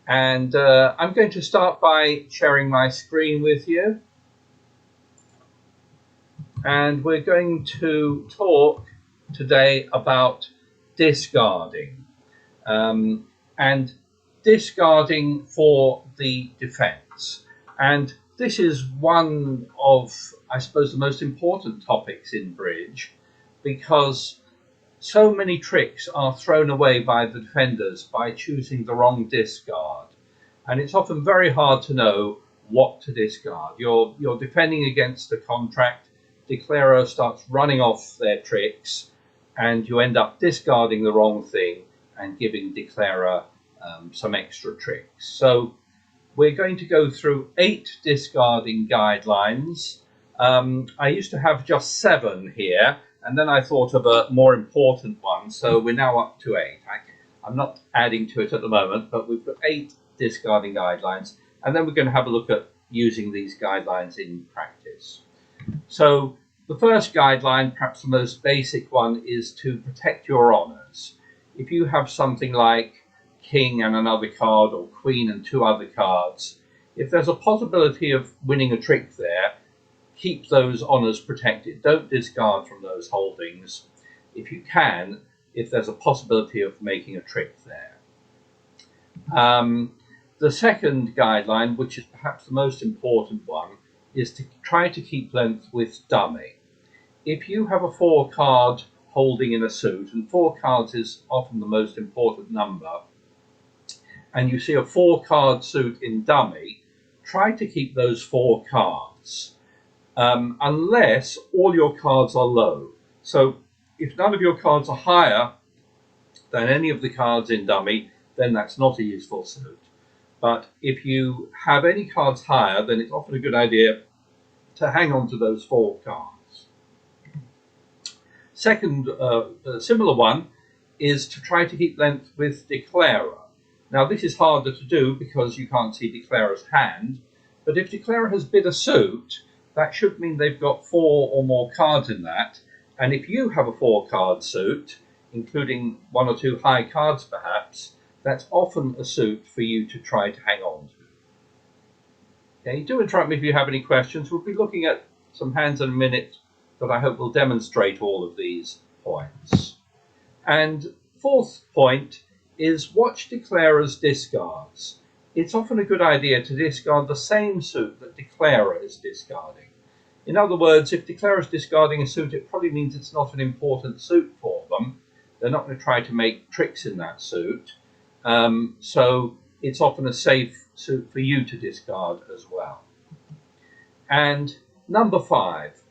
And I'm going to start by sharing my screen with you. And we're going to talk today about discarding and discarding for the defense. And this is one of, I suppose, the most important topics in bridge because so many tricks are thrown away by the defenders by choosing the wrong discard. And it's often very hard to know what to discard. You're defending against a contract, declarer starts running off their tricks, and you end up discarding the wrong thing and giving declarer some extra tricks. So we're going to go through 8 discarding guidelines. I used to have just 7 here, and then I thought of a more important one, so we're now up to 8. I'm not adding to it at the moment, but we've got 8 discarding guidelines, and then we're going to have a look at using these guidelines in practice. So the first guideline, perhaps the most basic one, is to protect your honours. If you have something like king and another card, or queen and 2 other cards, if there's a possibility of winning a trick there, keep those honours protected. Don't discard from those holdings if you can, if there's a possibility of making a trick there. The second guideline, which is perhaps the most important one, is to try to keep length with dummy. If you have a 4 card holding in a suit, and 4 cards is often the most important number, and you see a 4 card suit in dummy, try to keep those 4 cards, unless all your cards are low. So if none of your cards are higher than any of the cards in dummy, then that's not a useful suit. But if you have any cards higher, then it's often a good idea to hang on to those 4 cards. Second, similar one is to try to keep length with declarer. Now this is harder to do because you can't see declarer's hand, but if declarer has bid a suit, that should mean they've got 4 or more cards in that, and if you have a 4 card suit, including 1 or 2 high cards perhaps, that's often a suit for you to try to hang on to. Okay, do interrupt me if you have any questions. We'll be looking at some hands in a minute that I hope will demonstrate all of these points. And fourth point is watch declarer's discards. It's often a good idea to discard the same suit that declarer is discarding. In other words, if declarer is discarding a suit, it probably means it's not an important suit for them. They're not going to try to make tricks in that suit. So it's often a safe suit for you to discard as well. And number 5,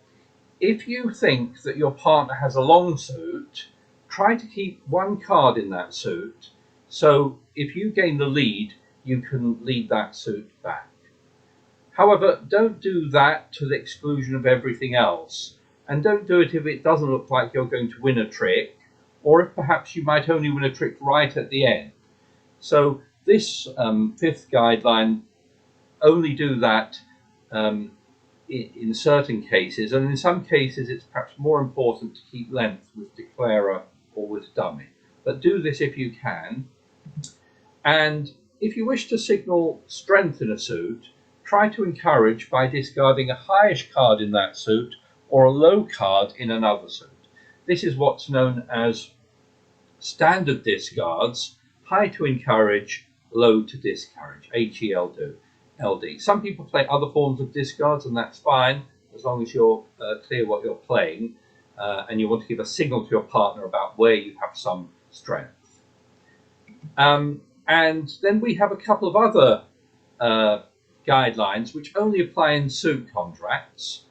if you think that your partner has a long suit, try to keep 1 card in that suit, so if you gain the lead, you can lead that suit back. However, don't do that to the exclusion of everything else, and don't do it if it doesn't look like you're going to win a trick, or if perhaps you might only win a trick right at the end. So this 5th guideline, only do that in certain cases, and in some cases it's perhaps more important to keep length with declarer or with dummy. But do this if you can. And if you wish to signal strength in a suit, try to encourage by discarding a highish card in that suit or a low card in another suit. This is what's known as standard discards, high to encourage, low to discourage, HELD. Some people play other forms of discards, and that's fine as long as you're clear what you're playing and you want to give a signal to your partner about where you have some strength. And then we have a couple of other guidelines which only apply in suit contracts.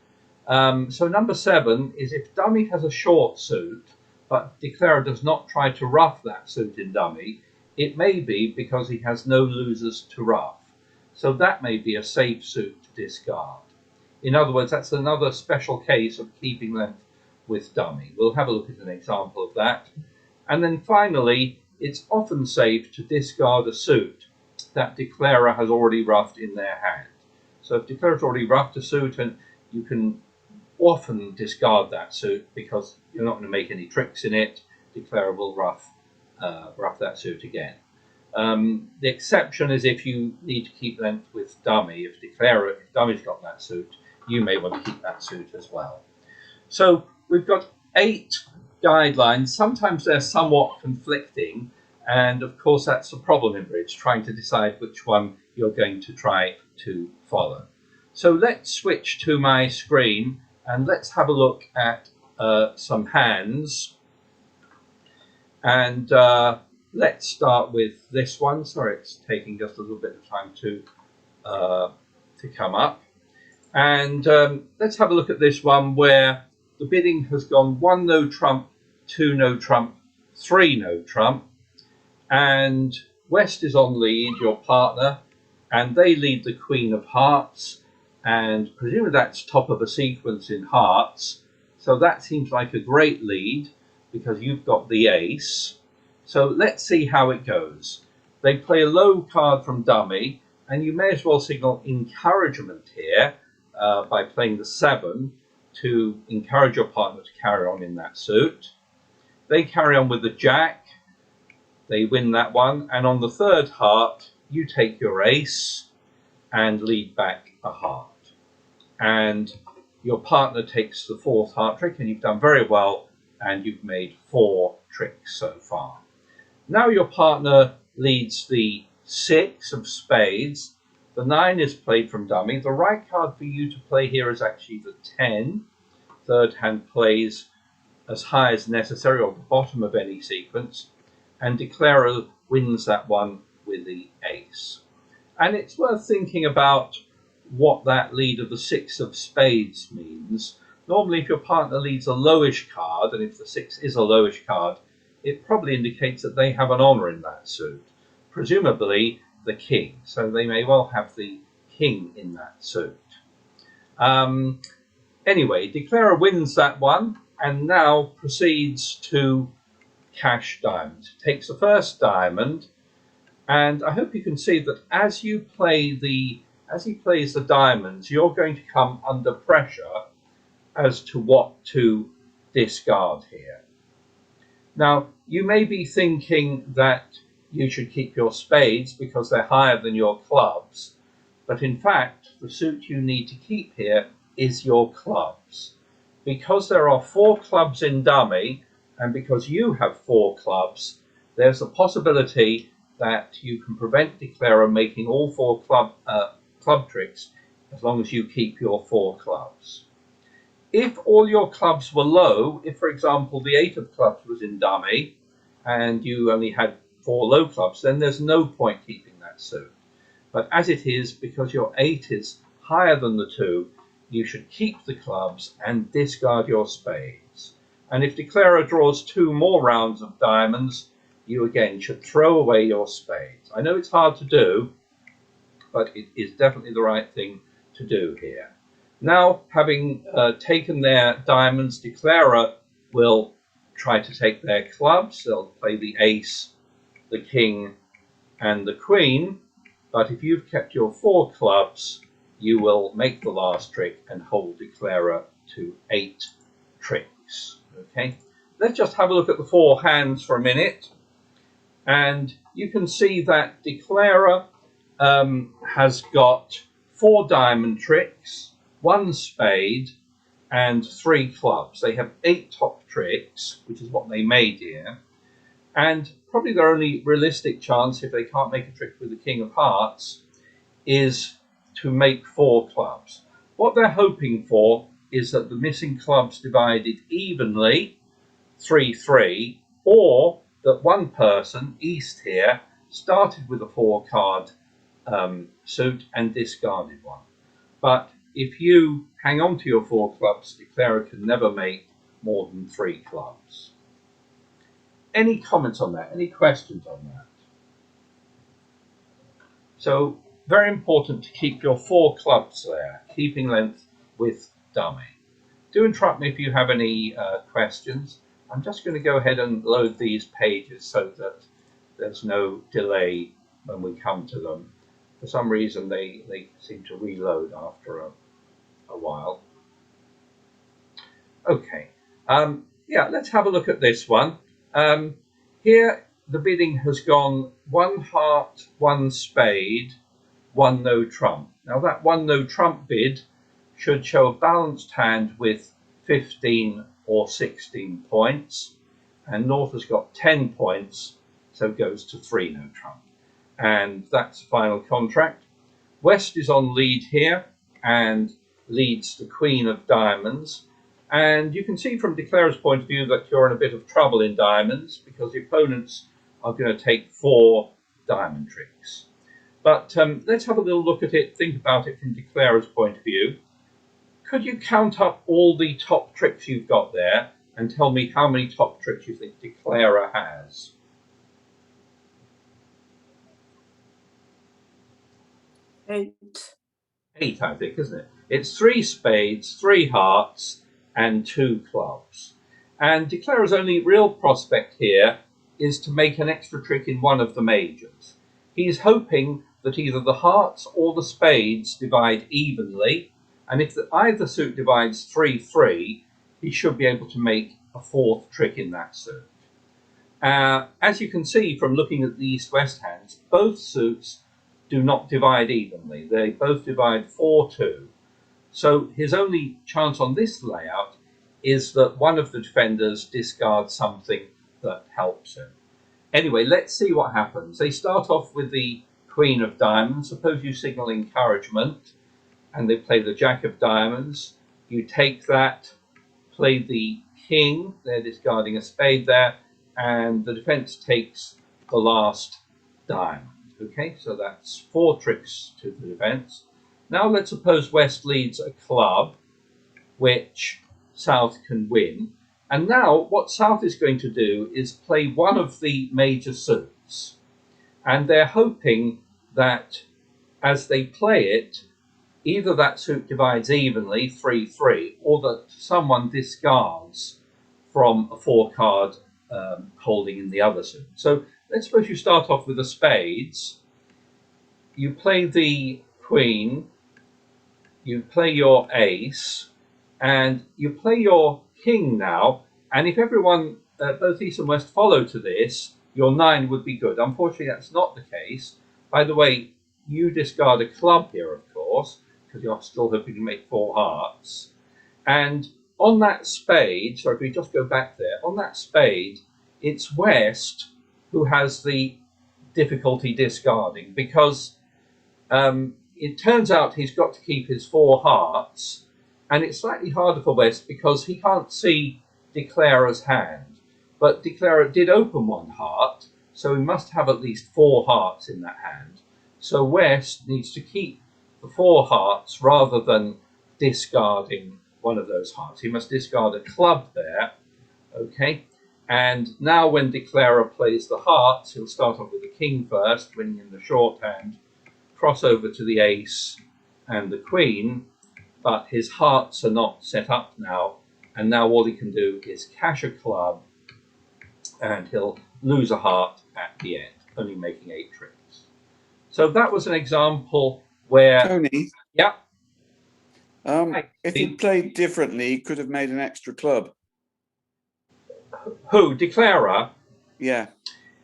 So number 7 is if dummy has a short suit, but declarer does not try to ruff that suit in dummy, it may be because he has no losers to ruff. So that may be a safe suit to discard. In other words, that's another special case of keeping length with dummy. We'll have a look at an example of that. And then finally, it's often safe to discard a suit that declarer has already ruffed in their hand. So if declarer's already ruffed a suit, and you can often discard that suit because you're not going to make any tricks in it, declarer will ruff that suit again. The exception is if you need to keep length with dummy. If dummy's got that suit, you may want to keep that suit as well. So we've got 8 guidelines. Sometimes they're somewhat conflicting, and of course that's the problem in bridge, trying to decide which one you're going to try to follow. So let's switch to my screen and let's have a look at some hands. And let's start with this one. Sorry, it's taking just a little bit of time to come up. And let's have a look at this one where the bidding has gone 1 no trump, 2 no trump, 3 no trump. And West is on lead, your partner, and they lead the Queen of Hearts. And presumably that's top of a sequence in hearts. So that seems like a great lead because you've got the ace. So let's see how it goes. They play a low card from dummy, and you may as well signal encouragement here by playing the 7 to encourage your partner to carry on in that suit. They carry on with the jack. They win that one, and on the 3rd heart, you take your ace and lead back a heart. And your partner takes the 4th heart trick, and you've done very well, and you've made 4 tricks so far. Now your partner leads the 6 of spades. The 9 is played from dummy. The right card for you to play here is actually the 10. 3rd hand plays as high as necessary, or the bottom of any sequence, and Declarer wins that one with the ace. And it's worth thinking about what that lead of the 6 of spades means. Normally, if your partner leads a lowish card, and if the 6 is a lowish card, it probably indicates that they have an honor in that suit, presumably the king. So they may well have the king in that suit. Anyway, Declarer wins that one and now proceeds to cash diamonds. Takes the first diamond, and I hope you can see that as he plays the diamonds, you're going to come under pressure as to what to discard here. Now, you may be thinking that you should keep your spades because they're higher than your clubs, but in fact, the suit you need to keep here is your clubs. Because there are 4 clubs in dummy, and because you have 4 clubs, there's a possibility that you can prevent Declarer making all 4 club tricks as long as you keep your 4 clubs. If all your clubs were low, if for example the 8 of clubs was in dummy and you only had 4 low clubs, then there's no point keeping that suit. But as it is, because your 8 is higher than the 2, you should keep the clubs and discard your spades. And if Declarer draws 2 more rounds of diamonds, you again should throw away your spades. I know it's hard to do, but it is definitely the right thing to do here. Now, having taken their diamonds, Declarer will try to take their clubs. They'll play the ace, the king, and the queen. But if you've kept your 4 clubs, you will make the last trick and hold Declarer to 8 tricks. Okay, let's just have a look at the 4 hands for a minute. And you can see that Declarer has got 4 diamond tricks, 1 spade, and 3 clubs. They have 8 top tricks, which is what they made here. And probably their only realistic chance, if they can't make a trick with the King of Hearts, is to make 4 clubs. What they're hoping for is that the missing clubs divided evenly, 3-3, or that one person, East here, started with a 4-card suit and discarded one. But if you hang on to your 4 clubs, Declarer can never make more than 3 clubs. Any comments on that? Any questions on that? So, very important to keep your 4 clubs there, keeping length with dummy. Do interrupt me if you have any questions. I'm just going to go ahead and load these pages so that there's no delay when we come to them. For some reason, they seem to reload after a while. Okay, yeah, let's have a look at this one. Here, the bidding has gone 1 heart, 1 spade, 1 no trump. Now that 1 no trump bid should show a balanced hand with 15 or 16 points, and North has got 10 points, so goes to 3 no trump. And that's the final contract. West is on lead here and leads the Queen of Diamonds. And you can see from Declarer's point of view that you're in a bit of trouble in diamonds because the opponents are going to take 4 diamond tricks. But let's have a little look at it, think about it from Declarer's point of view. Could you count up all the top tricks you've got there and tell me how many top tricks you think Declarer has? 8. 8, I think, isn't it? It's 3 spades, 3 hearts, and 2 clubs. And Declarer's only real prospect here is to make an extra trick in one of the majors. He's hoping that either the hearts or the spades divide evenly, and if either suit divides 3-3, he should be able to make a 4th trick in that suit. As you can see from looking at the East-West hands, both suits do not divide evenly. They both divide 4-2. So his only chance on this layout is that one of the defenders discards something that helps him. Anyway, let's see what happens. They start off with the Queen of Diamonds. Suppose you signal encouragement, and they play the Jack of Diamonds. You take that, play the King. They're discarding a spade there, and the defense takes the last diamond. Okay, so that's 4 tricks to the defense. Now let's suppose West leads a club, which South can win. And now what South is going to do is play one of the major suits. And they're hoping that as they play it, either that suit divides evenly, 3-3, or that someone discards from a 4-card holding in the other suit. So let's suppose you start off with the spades. You play the Queen, you play your ace, and you play your King now. And if everyone, both East and West, follow to this, your 9 would be good. Unfortunately, that's not the case. By the way, you discard a club here, of course, because you're still hoping to make 4 hearts. And on that spade, so if we just go back there, on that spade, it's West who has the difficulty discarding, because it turns out he's got to keep his 4 hearts, and it's slightly harder for West because he can't see Declarer's hand. But Declarer did open 1 heart, so he must have at least 4 hearts in that hand. So West needs to keep the 4 hearts rather than discarding one of those hearts. He must discard a club there, okay? And now when Declarer plays the hearts, he'll start off with the King first, winning in the shorthand, cross over to the ace and the Queen, but his hearts are not set up now, and now all he can do is cash a club, and he'll lose a heart at the end, only making 8 tricks. So that was an example where... Tony? Yeah? If he played differently, he could have made an extra club. Who? Declarer? Yeah.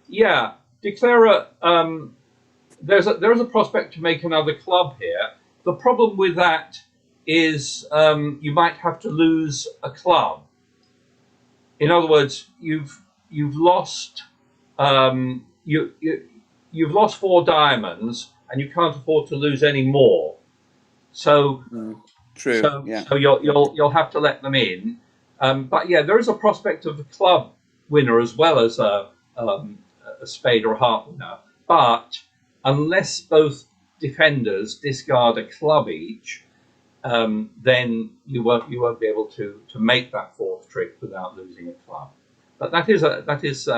Yeah, Declarer, there is a prospect to make another club here. The problem with that is you might have to lose a club. In other words, you've lost you've lost 4 diamonds, and you can't afford to lose any more. So true. So you'll have to let them in. But yeah, there is a prospect of a club winner as well as a spade or a heart winner. But unless both defenders discard a club each, then you won't be able to make that 4th trick without losing a club. But that is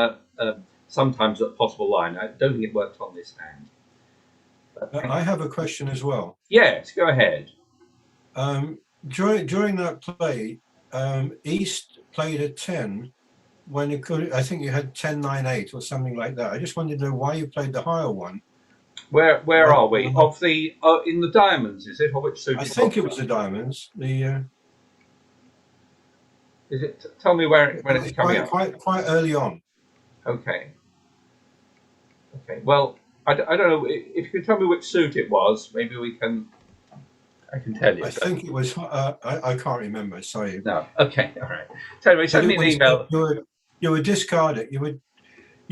sometimes a possible line. I don't think it worked on this hand. I have a question as well. Yes, go ahead. During that play, East played a 10 when it could. I think you had 10-9-8 or something like that. I just wanted to know why you played the higher one. Where are we? Of the in the diamonds, is it, or which suit? I think it was the diamonds. The is it? Tell me when it's coming up. Quite early on. Okay. Okay. Well, I don't know if you can tell me which suit it was. Maybe we can. I can tell you. I think it was. I can't remember. Sorry. No. Okay. All right. So anyway, But send it me an was. email. You would discard it. You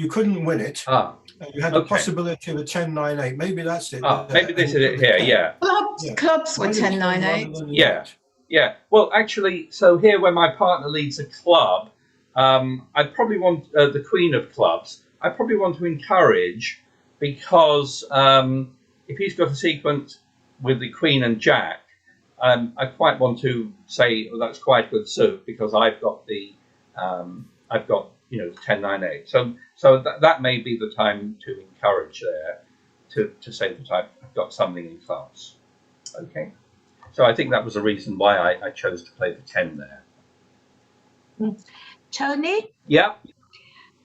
couldn't win it. Ah. You had the Okay. possibility of a 10-9-8. Maybe that's it. Maybe this and is you it put the here. 10. Yeah. Yeah. Clubs were Why the 10 rather 10-9-8. than the Yeah. 8? Yeah. Well, actually, so here when my partner leads a club, I probably want the Queen of Clubs. I probably want to encourage because if he's got a sequence with the Queen and Jack, I quite want to say that's quite a good suit because I've got the the 10-9-8. So that may be the time to encourage there to say that I've got something in class. Okay. So I think that was the reason why I chose to play the 10 there. Tony, Yeah.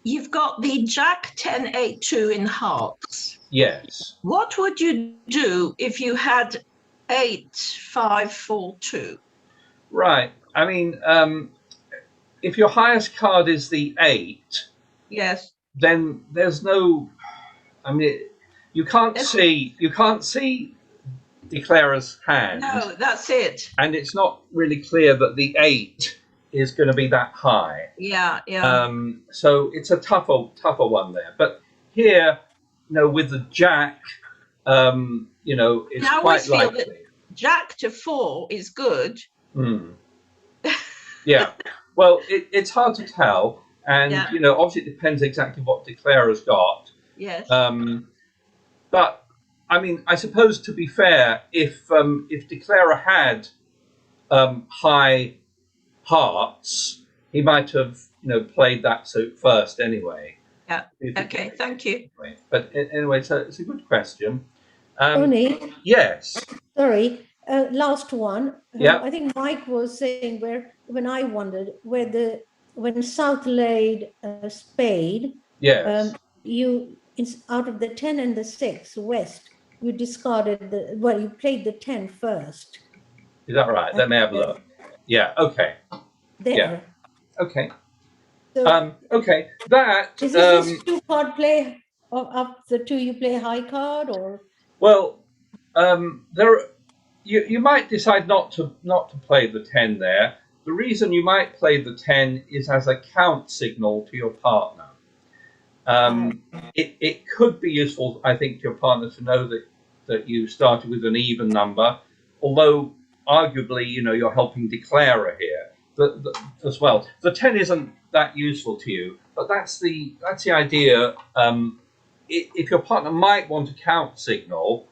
you've got the Jack 10-8-2 in hearts. Yes. What would you do if you had 8-5-4-2? Right. I mean, if your highest card is the 8, Yes. then there's no. I mean, you can't see Declarer's hand. No, that's it. And it's not really clear that the 8 is going to be that high. Yeah, yeah. So it's a tougher one there. But here, with the Jack, it's I quite always feel likely. that Jack to 4 is good. Yeah. Well, it's hard to tell, and Yeah. obviously it depends exactly what Declarer's got. Yes. But I mean, I suppose to be fair, if Declarer had high hearts, he might have played that suit first anyway. Yeah. Okay. Thank you. But anyway, so it's a good question. Tony, Yes. sorry, last one. Yeah. I think Mike was saying when I wondered when South laid a spade, Yes. out of the 10 and the 6 West, you discarded you played the 10 first. Is that right? Let me have a look. Yeah. Okay. There. Yeah. Okay. So Okay. That is this a 2-card play of the 2 you play high card or? well, you might decide not to play the 10 there. The reason you might play the 10 is as a count signal to your partner. It could be useful, I think, to your partner to know that you started with an even number, although arguably, you're helping Declarer here as well. The 10 isn't that useful to you, but that's the idea. If your partner might want a count signal,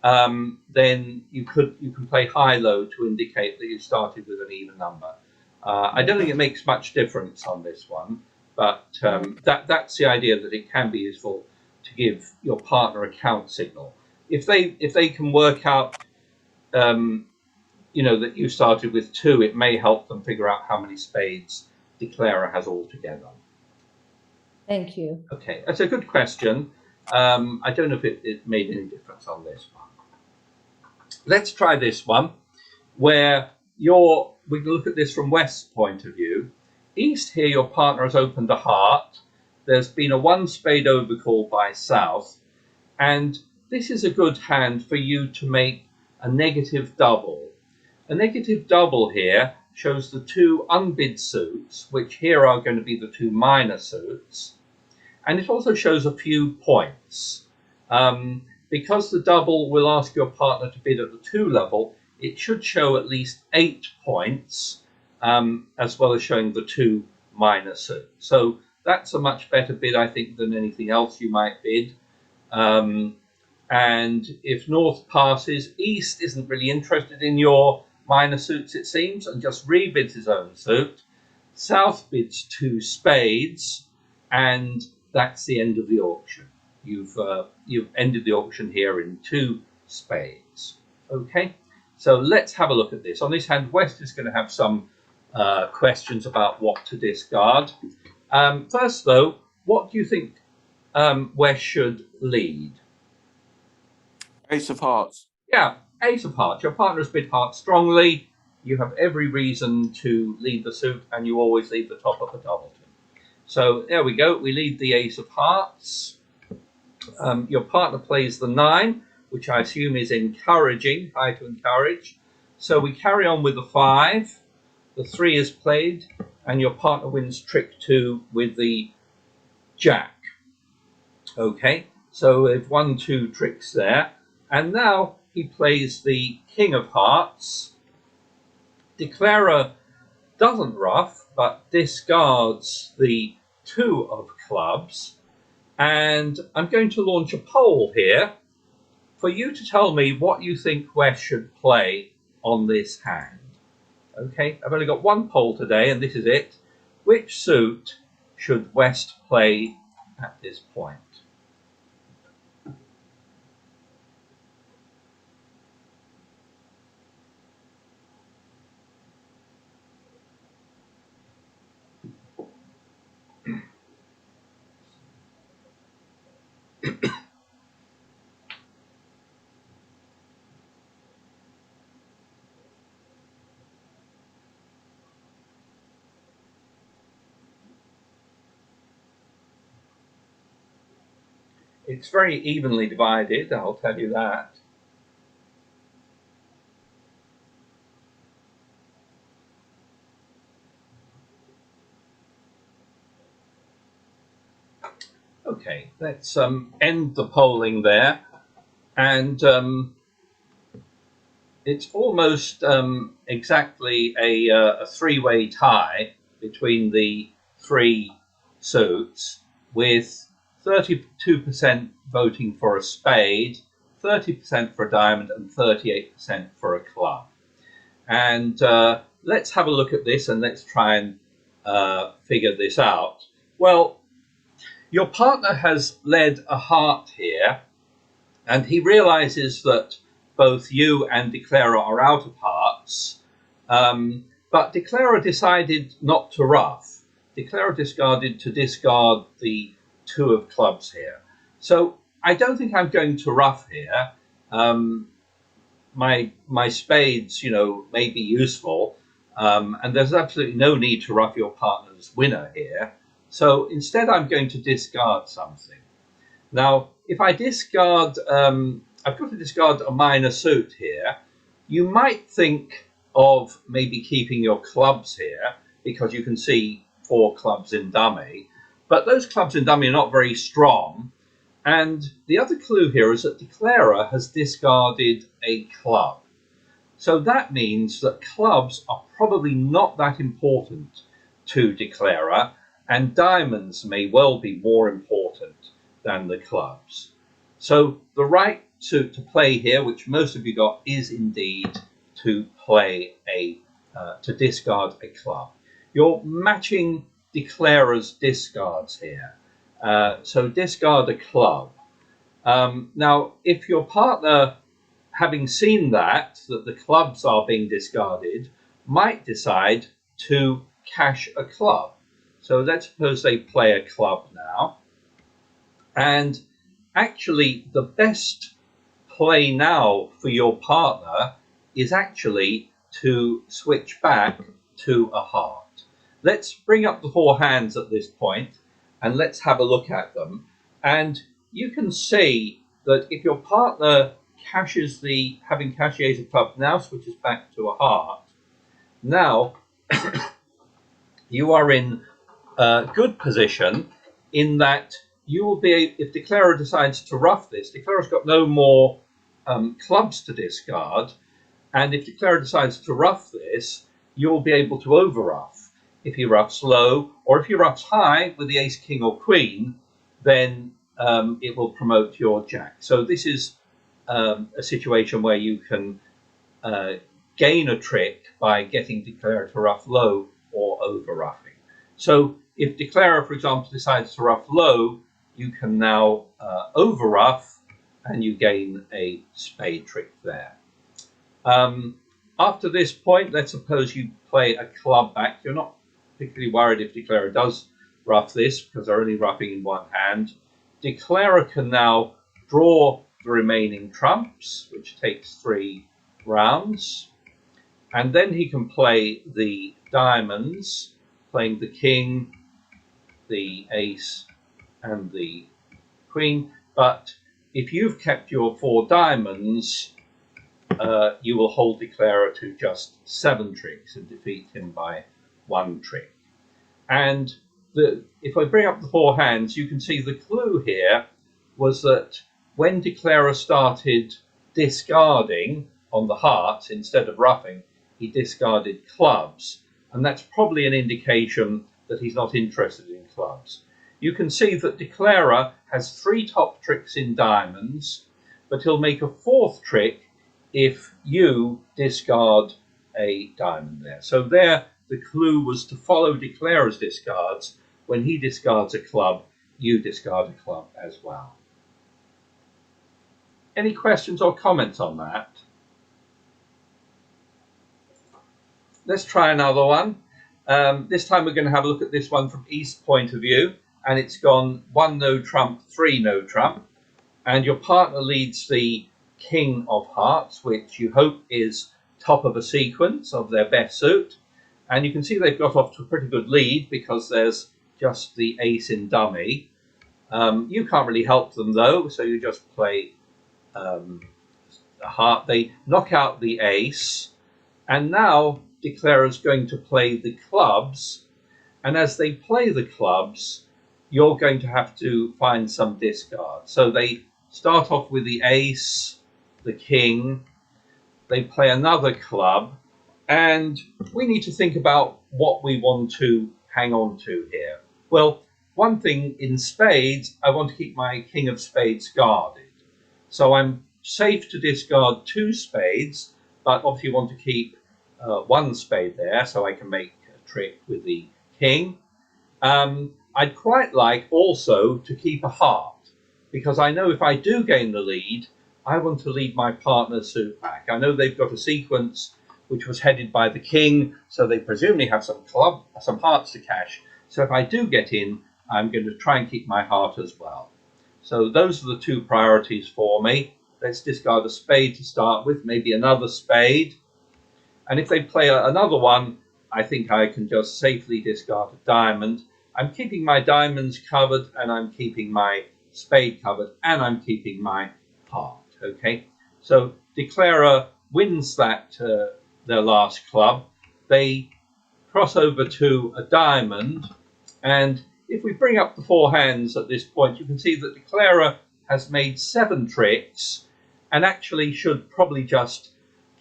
then you can play high-low to indicate that you started with an even number. I don't think it makes much difference on this one, but that's the idea, that it can be useful to give your partner a count signal. If they can work out, that you started with 2, it may help them figure out how many spades Declarer has altogether. Thank you. Okay, that's a good question. I don't know if it made any difference on this one. Let's try this one, where we can look at this from West's point of view. East here, your partner has opened a heart. There's been a 1 spade overcall by South, and this is a good hand for you to make a negative double. A negative double here shows the 2 unbid suits, which here are going to be the 2 minor suits, and it also shows a few points. Because the double will ask your partner to bid at the 2 level, it should show at least 8 points, as well as showing the 2 minor suits. So that's a much better bid, I think, than anything else you might bid. And if North passes, East isn't really interested in your minor suits, it seems, and just rebids his own suit. South bids 2 spades, and that's the end of the auction. You've ended the auction here in 2 spades. Okay, so let's have a look at this. On this hand, West is going to have some questions about what to discard. First, though, what do you think West should lead? Ace of hearts. Yeah, Ace of hearts. Your partner has bid hearts strongly. You have every reason to lead the suit, and you always leave the top of the doubleton. So there we go. We lead the Ace of hearts. Your partner plays the 9, which I assume is encouraging, high to encourage. So we carry on with the 5. The 3 is played, and your partner wins trick 2 with the Jack. Okay, so we've 1, 2 tricks there. And now he plays the King of Hearts. Declarer doesn't ruff, but discards the 2 of clubs. And I'm going to launch a poll here for you to tell me what you think West should play on this hand. Okay, I've only got one poll today, and this is it. Which suit should West play at this point? It's very evenly divided, I'll tell you that. Okay, let's end the polling there. And it's almost exactly a three-way tie between the 3 suits, with 32% voting for a spade, 30% for a diamond, and 38% for a club. And let's have a look at this, and let's try and figure this out. Well, your partner has led a heart here, and he realizes that both you and Declarer are out of hearts, but Declarer decided not to ruff. Declarer discarded to discard the 2 of clubs here. So I don't think I'm going to ruff here. My spades, may be useful, and there's absolutely no need to ruff your partner's winner here. So instead, I'm going to discard something. Now, if I discard, I've got to discard a minor suit here. You might think of maybe keeping your clubs here, because you can see 4 clubs in dummy, but those clubs in dummy are not very strong. And the other clue here is that Declarer has discarded a club. So that means that clubs are probably not that important to Declarer, and diamonds may well be more important than the clubs. So the right suit to play here, which most of you got, is indeed to play to discard a club. You're matching Declarer's discards here. So discard a club. Now, if your partner, having seen that the clubs are being discarded, might decide to cash a club. So let's suppose they play a club now. And actually, the best play now for your partner is actually to switch back to a heart. Let's bring up the 4 hands at this point, and let's have a look at them. And you can see that if your partner cashes having cashed the 8 of clubs, now switches back to a heart, now you are in a good position in that you will be, if Declarer decides to ruff this, Declarer's got no more clubs to discard, and if Declarer decides to ruff this, you will be able to over-ruff. If he ruffs low, or if he ruffs high with the ace, king, or queen, then it will promote your jack. So this is a situation where you can gain a trick by getting Declarer to ruff low or over-ruffing. So if Declarer, for example, decides to ruff low, you can now over-ruff, and you gain a spade trick there. After this point, let's suppose you play a club back. You're not particularly worried if Declarer does ruff this, because they're only ruffing in one hand. Declarer can now draw the remaining trumps, which takes 3 rounds. And then he can play the diamonds, playing the king, the ace, and the queen. But if you've kept your 4 diamonds, you will hold Declarer to just 7 tricks and defeat him by 1 trick. And if I bring up the 4 hands, you can see the clue here was that when Declarer started discarding on the hearts instead of ruffing, he discarded clubs. And that's probably an indication that he's not interested in clubs. You can see that Declarer has 3 top tricks in diamonds, but he'll make a 4th trick if you discard a diamond there. So there, the clue was to follow Declarer's discards. When he discards a club, you discard a club as well. Any questions or comments on that? Let's try another one. This time we're going to have a look at this one from East's point of view, and it's gone 1 no trump, 3 no trump, and your partner leads the King of Hearts, which you hope is top of a sequence of their best suit, and you can see they've got off to a pretty good lead because there's just the ace in dummy. You can't really help them though, so you just play the heart. They knock out the ace, and now Declarer's going to play the clubs, and as they play the clubs, you're going to have to find some discard. So they start off with the ace, the king, they play another club, and we need to think about what we want to hang on to here. Well, one thing in spades, I want to keep my king of spades guarded. So I'm safe to discard 2 spades, but obviously want to keep 1 spade there so I can make a trick with the king. I'd quite like also to keep a heart, because I know if I do gain the lead, I want to lead my partner's suit back. I know they've got a sequence which was headed by the king, so they presumably have some hearts to cash. So if I do get in, I'm going to try and keep my heart as well. So those are the 2 priorities for me. Let's discard a spade to start with, maybe another spade. And if they play another one, I think I can just safely discard a diamond. I'm keeping my diamonds covered, and I'm keeping my spade covered, and I'm keeping my heart. Okay, so Declarer wins that their last club. They cross over to a diamond, and if we bring up the 4 hands at this point, you can see that Declarer has made 7 tricks and actually should probably just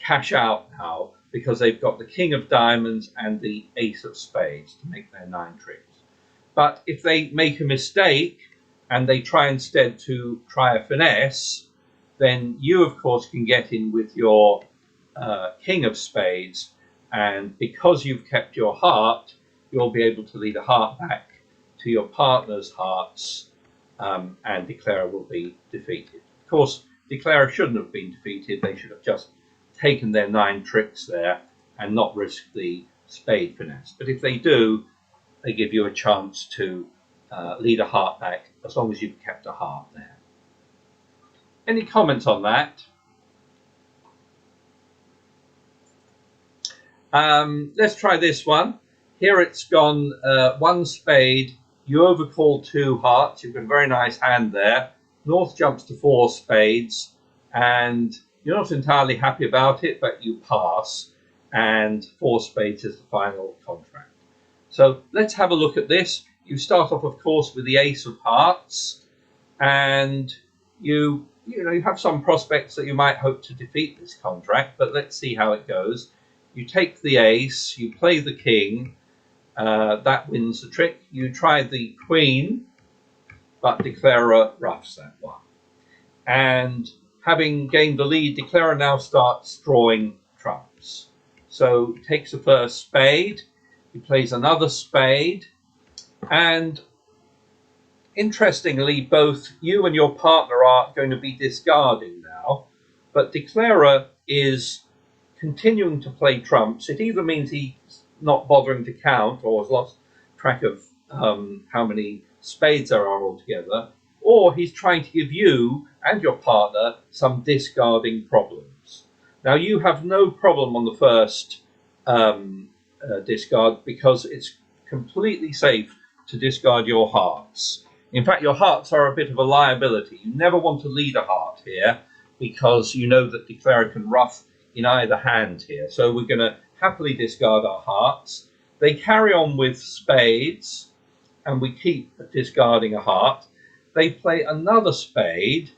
cash out now, because they've got the king of diamonds and the ace of spades to make their 9 tricks. But if they make a mistake and they try instead to try a finesse, then you, of course, can get in with your king of spades, and because you've kept your heart, you'll be able to lead a heart back to your partner's hearts, and Declarer will be defeated. Of course, Declarer shouldn't have been defeated. They should have just taken their 9 tricks there and not risk the spade finesse. But if they do, they give you a chance to lead a heart back as long as you've kept a heart there. Any comments on that? Let's try this one. Here it's gone 1 spade, you overcall 2 hearts, you've got a very nice hand there. North jumps to 4 spades, and you're not entirely happy about it, but you pass, and 4 spades is the final contract. So let's have a look at this. You start off, of course, with the ace of hearts, and you have some prospects that you might hope to defeat this contract, but let's see how it goes. You take the ace, you play the king, that wins the trick. You try the queen, but Declarer roughs that one. And having gained the lead, Declarer now starts drawing trumps. So takes the first spade, he plays another spade, and interestingly, both you and your partner are going to be discarding now, but Declarer is continuing to play trumps. It either means he's not bothering to count or has lost track of how many spades there are altogether, or he's trying to give you and your partner some discarding problems. Now, you have no problem on the first discard because it's completely safe to discard your hearts. In fact, your hearts are a bit of a liability. You never want to lead a heart here because you know that declarer can ruff in either hand here. So we're going to happily discard our hearts. They carry on with spades, and we keep discarding a heart. They play another spade,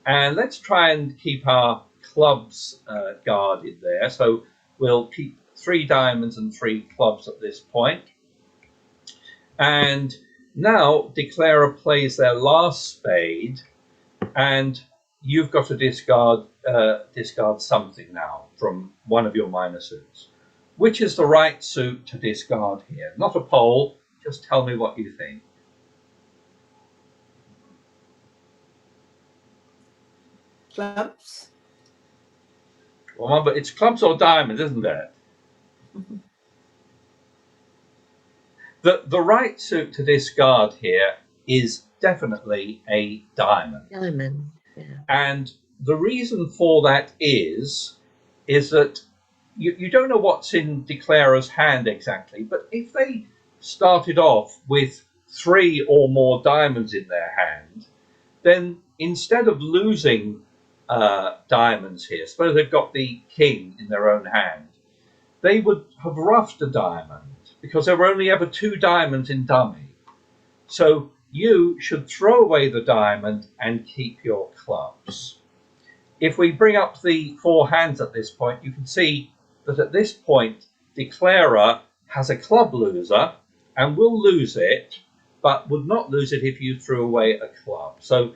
and let's try and keep our clubs guarded there. So we'll keep 3 diamonds and 3 clubs at this point. And now declarer plays their last spade, and you've got to discard something now from one of your minor suits. Which is the right suit to discard here? Not a poll, just tell me what you think. Clubs. Well, but it's clubs or diamonds, isn't it? Mhm. The right suit to discard here is definitely a diamond. Diamond. Yeah. And the reason for that is that you don't know what's in declarer's hand exactly, but if they started off with 3 or more diamonds in their hand, then instead of losing diamonds here, suppose they've got the king in their own hand, they would have ruffed a diamond because there were only ever 2 diamonds in dummy. So you should throw away the diamond and keep your clubs. If we bring up the 4 hands at this point, you can see that at this point, declarer has a club loser and will lose it, but would not lose it if you threw away a club. So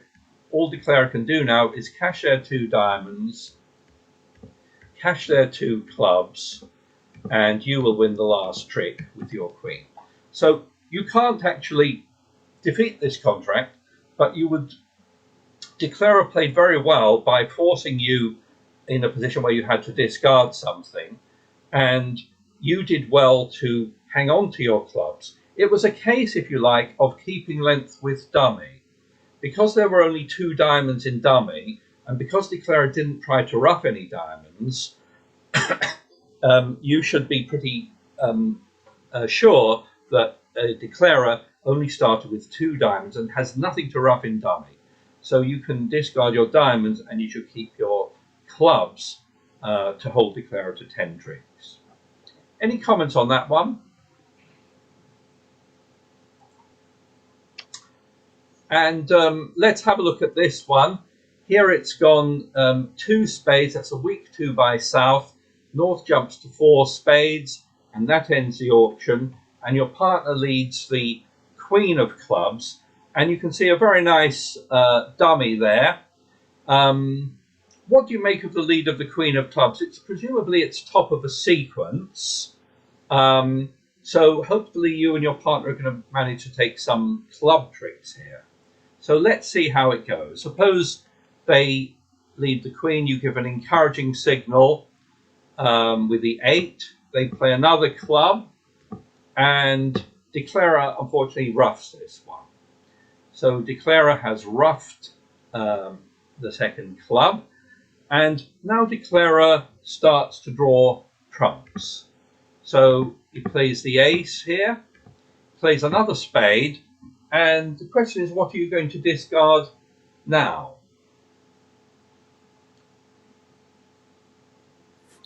all declarer can do now is cash their 2 diamonds, cash their 2 clubs, and you will win the last trick with your queen. So you can't actually defeat this contract, but you would. Declarer played very well by forcing you in a position where you had to discard something, and you did well to hang on to your clubs. It was a case, if you like, of keeping length with dummy. Because there were only 2 diamonds in dummy, and because declarer didn't try to ruff any diamonds, you should be pretty sure that declarer only started with 2 diamonds and has nothing to ruff in dummy. So you can discard your diamonds and you should keep your clubs to hold declarer to 10 tricks. Any comments on that one? And let's have a look at this one. Here it's gone 2 spades, that's a weak 2 by south. North jumps to 4 spades, and that ends the auction. And your partner leads the queen of clubs. And you can see a very nice dummy there. What do you make of the lead of the queen of clubs? Presumably it's top of a sequence. So hopefully you and your partner are going to manage to take some club tricks here. So let's see how it goes. Suppose they lead the queen, you give an encouraging signal with the 8. They play another club, and declarer unfortunately ruffs this one. So declarer has ruffed the second club, and now declarer starts to draw trumps. So he plays the ace here, plays another spade, and the question is, what are you going to discard now?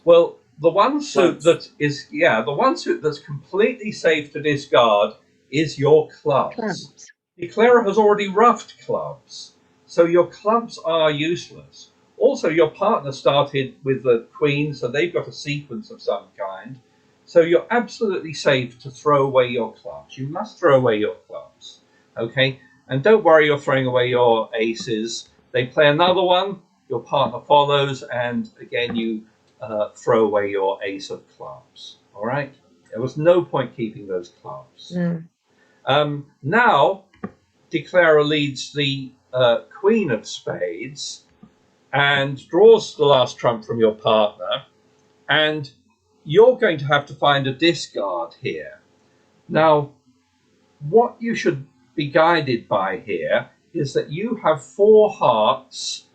Well, the one suit that's completely safe to discard is your clubs. Clubs. Declarer has already ruffed clubs, so your clubs are useless. Also, your partner started with the queen, so they've got a sequence of some kind. So you're absolutely safe to throw away your clubs. You must throw away your clubs, okay? And don't worry, you're throwing away your aces. They play another one, your partner follows, and again you throw away your ace of clubs, all right? There was no point keeping those clubs. No. Now, declarer leads the queen of spades and draws the last trump from your partner, and you're going to have to find a discard here. Now, what you should be guided by here is that you have 4 hearts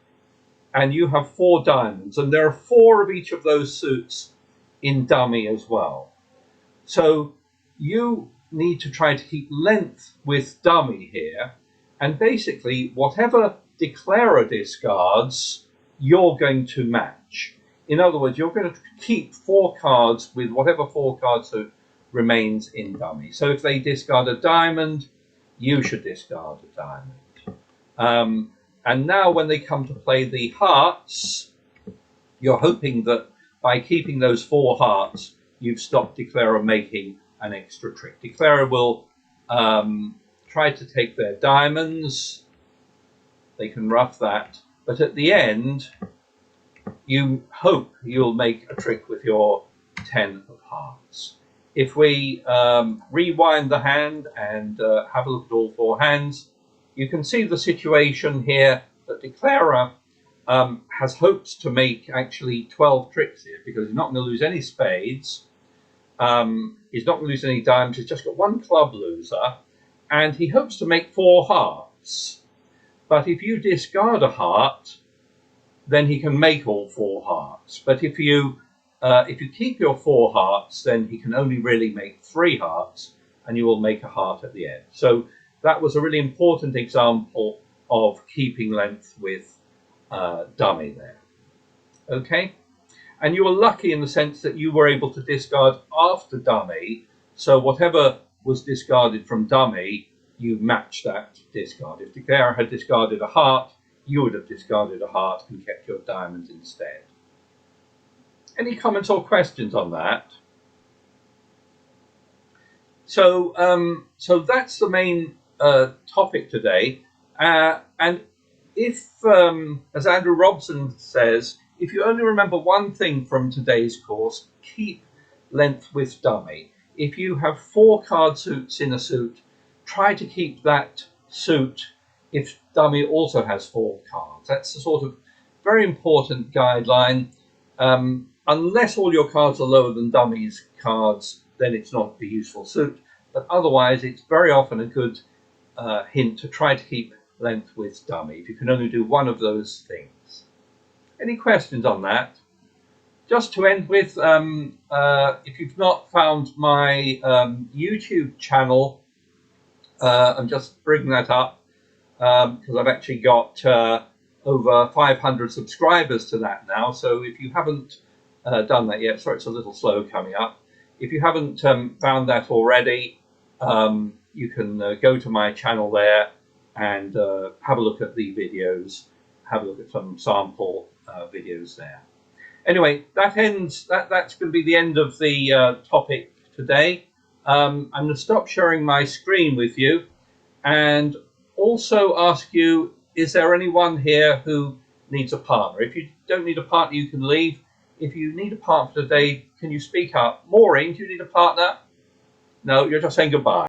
and you have 4 diamonds, and there are 4 of each of those suits in dummy as well. So you need to try to keep length with dummy here, And basically, whatever declarer discards, you're going to match. In other words, you're going to keep 4 cards with whatever 4 cards remains in dummy. So if they discard a diamond, you should discard a diamond. And now when they come to play the hearts, you're hoping that by keeping those 4 hearts, you've stopped declarer making an extra trick. Declarer will try to take their diamonds. They can rough that. But at the end, you hope you'll make a trick with your 10 of hearts. If we rewind the hand and have a look at all 4 hands, you can see the situation here that declarer has hoped to make actually 12 tricks here, because he's not going to lose any spades. He's not going to lose any diamonds. He's just got 1 club loser, and he hopes to make 4 hearts. But if you discard a heart, then he can make all 4 hearts. But if you keep your 4 hearts, then he can only really make 3 hearts, and you will make a heart at the end. So that was a really important example of keeping length with dummy there. Okay, and you were lucky in the sense that you were able to discard after dummy, so whatever was discarded from dummy, you match that discard. If declarer had discarded a heart, you would have discarded a heart and kept your diamonds instead. Any comments or questions on that? So that's the main topic today. And if, as Andrew Robson says, if you only remember one thing from today's course, keep length with dummy. If you have 4 card suits in a suit, try to keep that suit if dummy also has 4 cards. That's a sort of very important guideline. Unless all your cards are lower than dummy's cards, then it's not a useful suit. But otherwise, it's very often a good hint to try to keep length with dummy if you can only do one of those things. Any questions on that? Just to end with, if you've not found my YouTube channel, I'm just bringing that up because I've actually got over 500 subscribers to that now. So if you haven't done that yet, sorry, it's a little slow coming up. If you haven't found that already, you can go to my channel there and have a look at the videos, have a look at some sample videos there. Anyway, that's going to be the end of the topic today. I'm going to stop sharing my screen with you and also ask you, is there anyone here who needs a partner? If you don't need a partner, you can leave. If you need a partner for today, can you speak up? Maureen, do you need a partner? No, you're just saying goodbye.